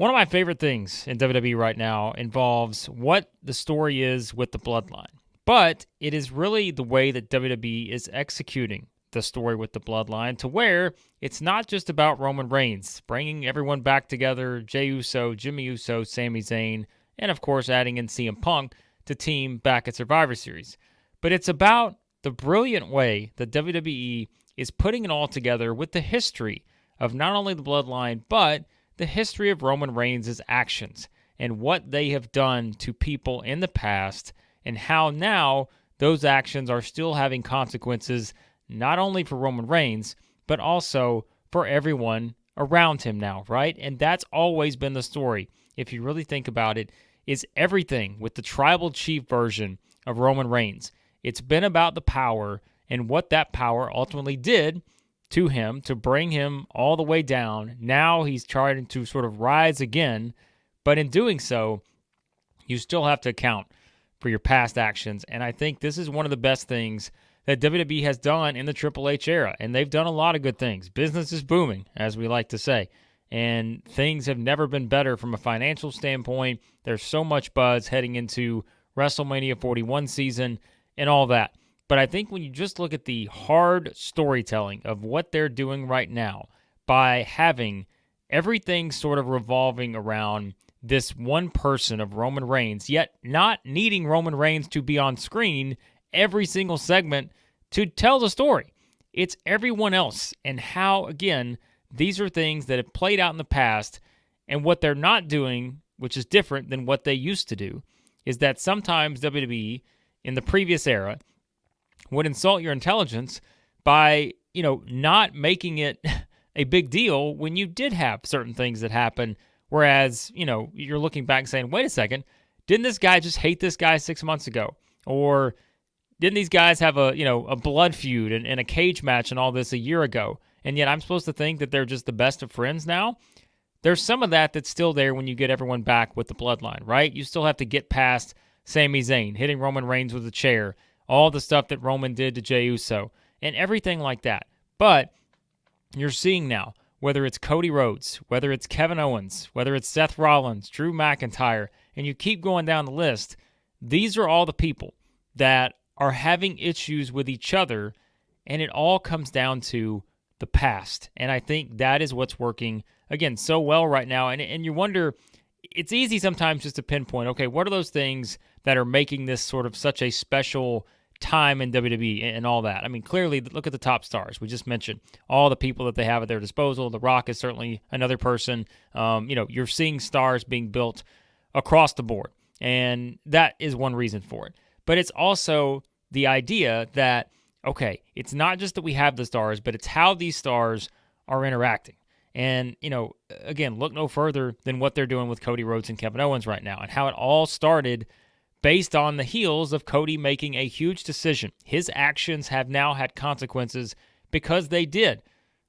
One of my favorite things in WWE right now involves what the story is with the Bloodline. But it is really the way that WWE is executing the story with the Bloodline to where it's not just about Roman Reigns, bringing everyone back together, Jey Uso, Jimmy Uso, Sami Zayn, and of course adding in CM Punk to team back at Survivor Series. But it's about the brilliant way that WWE is putting it all together with the history of not only the Bloodline, but the history of Roman Reigns' actions and what they have done to people in the past and how now those actions are still having consequences not only for Roman Reigns, but also for everyone around him now, right? And that's always been the story, if you really think about it, is everything with the tribal chief version of Roman Reigns. It's been about the power and what that power ultimately did to him to bring him all the way down. Now he's trying to sort of rise again, but in doing so, you still have to account for your past actions. And I think this is one of the best things that WWE has done in the Triple H era, and they've done a lot of good things. Business is booming, as we like to say, and things have never been better from a financial standpoint. There's so much buzz heading into WrestleMania 41 season and all that. But I think when you just look at the hard storytelling of what they're doing right now by having everything sort of revolving around this one person of Roman Reigns, yet not needing Roman Reigns to be on screen every single segment to tell the story. It's everyone else and how, again, these are things that have played out in the past, and what they're not doing, which is different than what they used to do, is that sometimes WWE in the previous era would insult your intelligence by, not making it a big deal when you did have certain things that happen. Whereas, you're looking back and saying, wait a second, didn't this guy just hate this guy 6 months ago? Or didn't these guys have a blood feud and a cage match and all this a year ago? And yet I'm supposed to think that they're just the best of friends now? There's some of that that's still there when you get everyone back with the Bloodline, right? You still have to get past Sami Zayn hitting Roman Reigns with a chair, all the stuff that Roman did to Jey Uso, and everything like that. But you're seeing now, whether it's Cody Rhodes, whether it's Kevin Owens, whether it's Seth Rollins, Drew McIntyre, and you keep going down the list, these are all the people that are having issues with each other, and it all comes down to the past. And I think that is what's working, again, so well right now. And you wonder, it's easy sometimes just to pinpoint, okay, what are those things that are making this sort of such a special time in WWE and all that? I mean, clearly, look at the top stars. We just mentioned all the people that they have at their disposal. The Rock is certainly another person. You're seeing stars being built across the board, and that is one reason for it. But it's also the idea that, okay, it's not just that we have the stars, but it's how these stars are interacting. And, again, look no further than what they're doing with Cody Rhodes and Kevin Owens right now and how it all started based on the heels of Cody making a huge decision. His actions have now had consequences because they did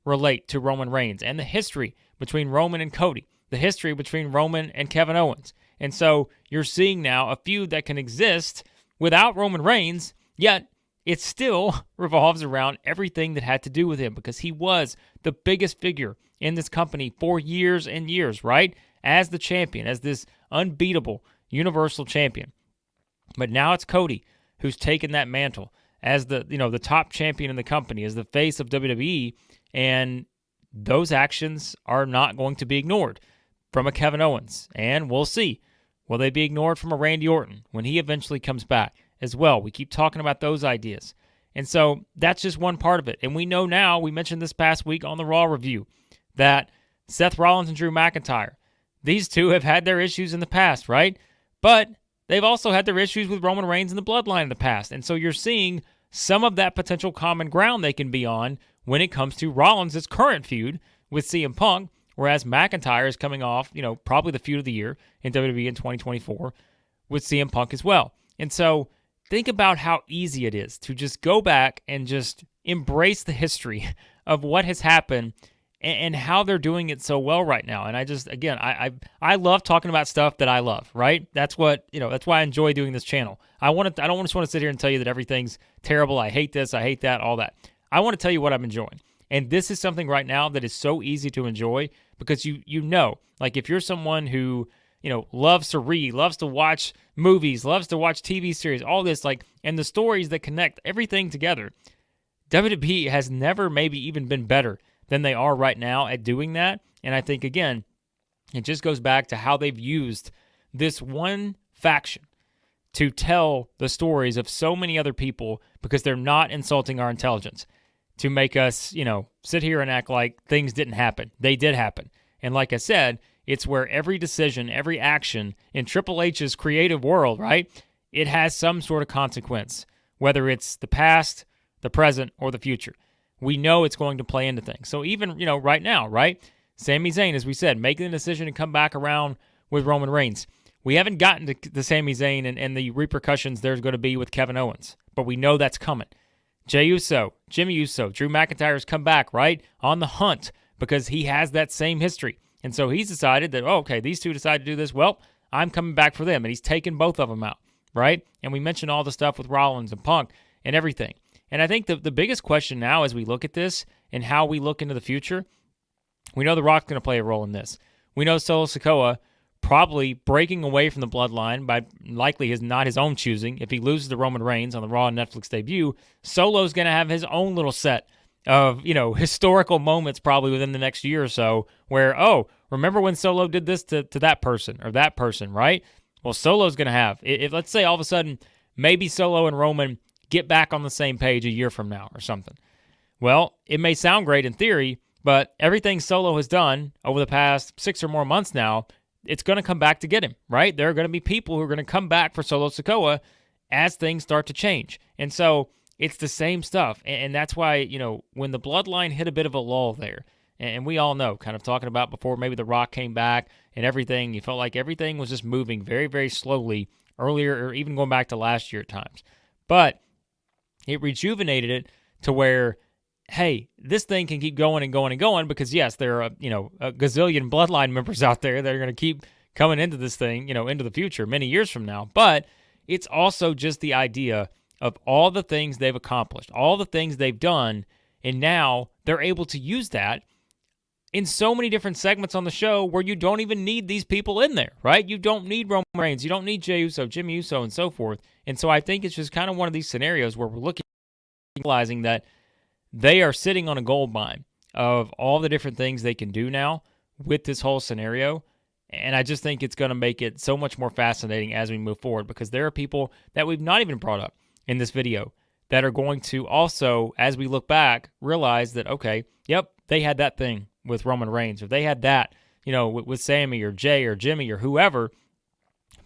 relate to Roman Reigns and the history between Roman and Cody, the history between Roman and Kevin Owens. And so you're seeing now a feud that can exist without Roman Reigns, yet it still revolves around everything that had to do with him because he was the biggest figure in this company for years and years, right? As the champion, as this unbeatable Universal Champion. But now it's Cody who's taken that mantle as the top champion in the company, as the face of WWE, and those actions are not going to be ignored from a Kevin Owens. And we'll see. Will they be ignored from a Randy Orton when he eventually comes back as well? We keep talking about those ideas. And so that's just one part of it. And we know now, we mentioned this past week on the Raw review, that Seth Rollins and Drew McIntyre, these two have had their issues in the past, right? But they've also had their issues with Roman Reigns and the Bloodline in the past. And so you're seeing some of that potential common ground they can be on when it comes to Rollins' current feud with CM Punk, whereas McIntyre is coming off, probably the feud of the year in WWE in 2024 with CM Punk as well. And so think about how easy it is to just go back and just embrace the history of what has happened and how they're doing it so well right now. And I just, again, I love talking about stuff that I love, right? That's what, that's why I enjoy doing this channel. I don't just want to sit here and tell you that everything's terrible. I hate this, I hate that, all that. I want to tell you what I'm enjoying. And this is something right now that is so easy to enjoy because you know, like if you're someone who, loves to read, loves to watch movies, loves to watch TV series, all this, like, and the stories that connect everything together, WWE has never maybe even been better than they are right now at doing that. And I think, again, it just goes back to how they've used this one faction to tell the stories of so many other people because they're not insulting our intelligence to make us, sit here and act like things didn't happen. They did happen. And like I said, it's where every decision, every action in Triple H's creative world, right, it has some sort of consequence, whether it's the past, the present, or the future. We know it's going to play into things. So even, right now, right, Sami Zayn, as we said, making the decision to come back around with Roman Reigns. We haven't gotten to the Sami Zayn and the repercussions there's going to be with Kevin Owens, but we know that's coming. Jey Uso, Jimmy Uso, Drew McIntyre's come back, right, on the hunt because he has that same history. And so he's decided that, okay, these two decided to do this. Well, I'm coming back for them. And he's taken both of them out, right? And we mentioned all the stuff with Rollins and Punk and everything. And I think the biggest question now as we look at this and how we look into the future, we know The Rock's going to play a role in this. We know Solo Sikoa probably breaking away from the bloodline by likely not his own choosing. If he loses to Roman Reigns on the Raw and Netflix debut, Solo's going to have his own little set of, historical moments probably within the next year or so where, remember when Solo did this to that person or that person, right? Well, Solo's going to have, if let's say all of a sudden maybe Solo and Roman get back on the same page a year from now or something. Well, it may sound great in theory, but everything Solo has done over the past 6 or more months now, it's going to come back to get him, right? There are going to be people who are going to come back for Solo Sikoa as things start to change. And so it's the same stuff. And that's why, when the bloodline hit a bit of a lull there, and we all know, kind of talking about before maybe The Rock came back and everything, you felt like everything was just moving very, very slowly earlier or even going back to last year at times. But it rejuvenated it to where, hey, this thing can keep going and going and going because, yes, there are, a gazillion bloodline members out there that are going to keep coming into this thing, into the future many years from now. But it's also just the idea of all the things they've accomplished, all the things they've done, and now they're able to use that in so many different segments on the show where you don't even need these people in there, right? You don't need Roman Reigns, you don't need Jey Uso, Jimmy Uso, and so forth. And so I think it's just kind of one of these scenarios where we're looking, realizing that they are sitting on a gold mine of all the different things they can do now with this whole scenario. And I just think it's going to make it so much more fascinating as we move forward because there are people that we've not even brought up in this video that are going to also, as we look back, realize that, okay, yep, they had that thing with Roman Reigns, or they had that, with Sammy or Jay or Jimmy or whoever,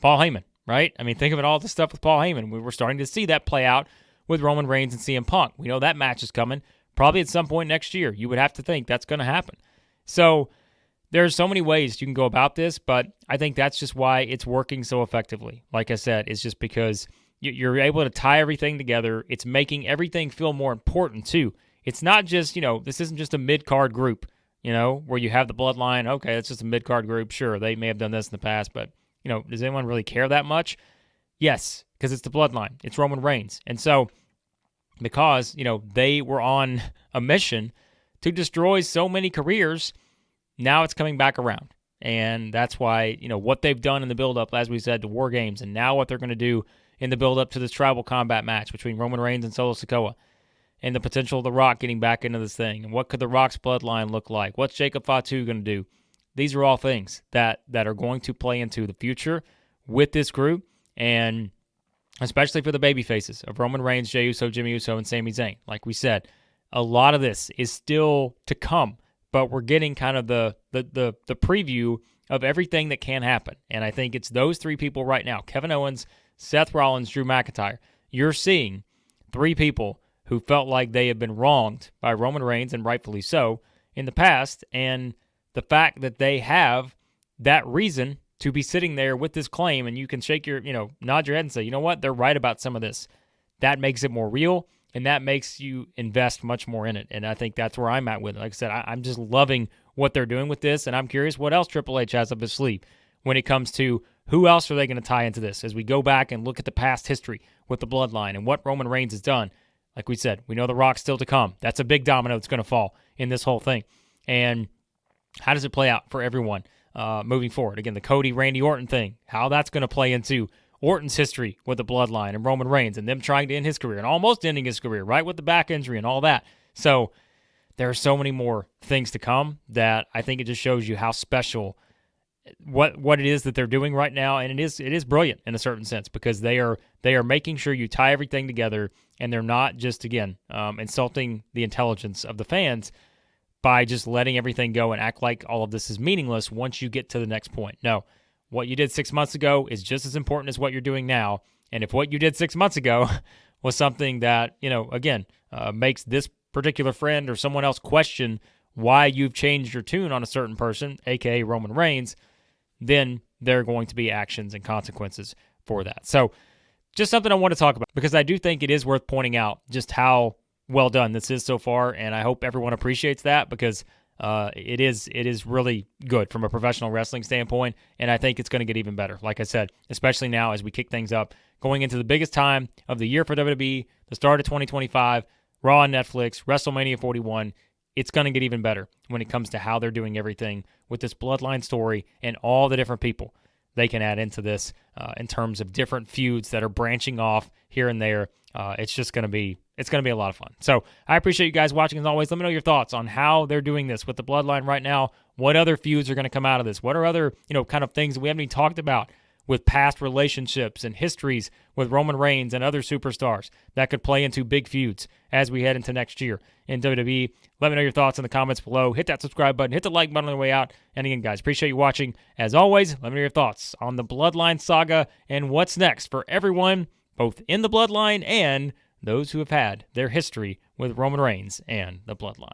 Paul Heyman, right? I mean, think of it all the stuff with Paul Heyman. We were starting to see that play out with Roman Reigns and CM Punk. We know that match is coming probably at some point next year. You would have to think that's going to happen. So there's so many ways you can go about this, but I think that's just why it's working so effectively. Like I said, it's just because you're able to tie everything together. It's making everything feel more important, too. It's not just, this isn't just a mid-card group, where you have the bloodline. Okay, it's just a mid-card group. Sure, they may have done this in the past, but, does anyone really care that much? Yes, because it's the bloodline. It's Roman Reigns. And so, because, they were on a mission to destroy so many careers, now it's coming back around. And that's why, what they've done in the build-up, as we said, to War Games, and now what they're going to do in the build-up to this tribal combat match between Roman Reigns and Solo Sikoa, and the potential of The Rock getting back into this thing, and what could The Rock's bloodline look like? What's Jacob Fatu going to do? These are all things that are going to play into the future with this group, and especially for the baby faces of Roman Reigns, Jey Uso, Jimmy Uso, and Sami Zayn. Like we said, a lot of this is still to come, but we're getting kind of the preview of everything that can happen. And I think it's those three people right now, Kevin Owens, Seth Rollins, Drew McIntyre. You're seeing three people who felt like they had been wronged by Roman Reigns, and rightfully so, in the past. And the fact that they have that reason to be sitting there with this claim, and you can shake your, nod your head and say, you know what, they're right about some of this. That makes it more real, and that makes you invest much more in it. And I think that's where I'm at with it. Like I said, I'm just loving what they're doing with this, and I'm curious what else Triple H has up his sleeve when it comes to who else are they going to tie into this as we go back and look at the past history with the bloodline and what Roman Reigns has done. Like we said, we know The Rock's still to come. That's a big domino that's going to fall in this whole thing. And How does it play out for everyone moving forward? Again, the Cody Randy Orton thing, how that's going to play into Orton's history with the Bloodline and Roman Reigns and them trying to end his career and almost ending his career, right, with the back injury and all that. So there are so many more things to come that I think it just shows you how special what it is that they're doing right now, and it is brilliant in a certain sense, because they are making sure you tie everything together, and they're not just, again, insulting the intelligence of the fans by just letting everything go and act like all of this is meaningless once you get to the next point. No, what you did 6 months ago is just as important as what you're doing now. And if what you did 6 months ago was something that, again, makes this particular friend or someone else question why you've changed your tune on a certain person, aka Roman Reigns, then there are going to be actions and consequences for that. So just something I want to talk about, because I do think it is worth pointing out just how well done this is so far, and I hope everyone appreciates that, because it is really good from a professional wrestling standpoint, and I think it's going to get even better, like I said, especially now as we kick things up, going into the biggest time of the year for WWE, the start of 2025, Raw on Netflix, WrestleMania 41. It's going to get even better when it comes to how they're doing everything with this Bloodline story and all the different people they can add into this in terms of different feuds that are branching off here and there. It's going to be a lot of fun. So I appreciate you guys watching as always. Let me know your thoughts on how they're doing this with the Bloodline right now. What other feuds are going to come out of this? What are other, kind of things that we haven't even talked about with past relationships and histories with Roman Reigns and other superstars that could play into big feuds as we head into next year in WWE. Let me know your thoughts in the comments below. Hit that subscribe button. Hit the like button on the way out. And again, guys, appreciate you watching. As always, let me know your thoughts on the Bloodline saga and what's next for everyone, both in the Bloodline and those who have had their history with Roman Reigns and the Bloodline.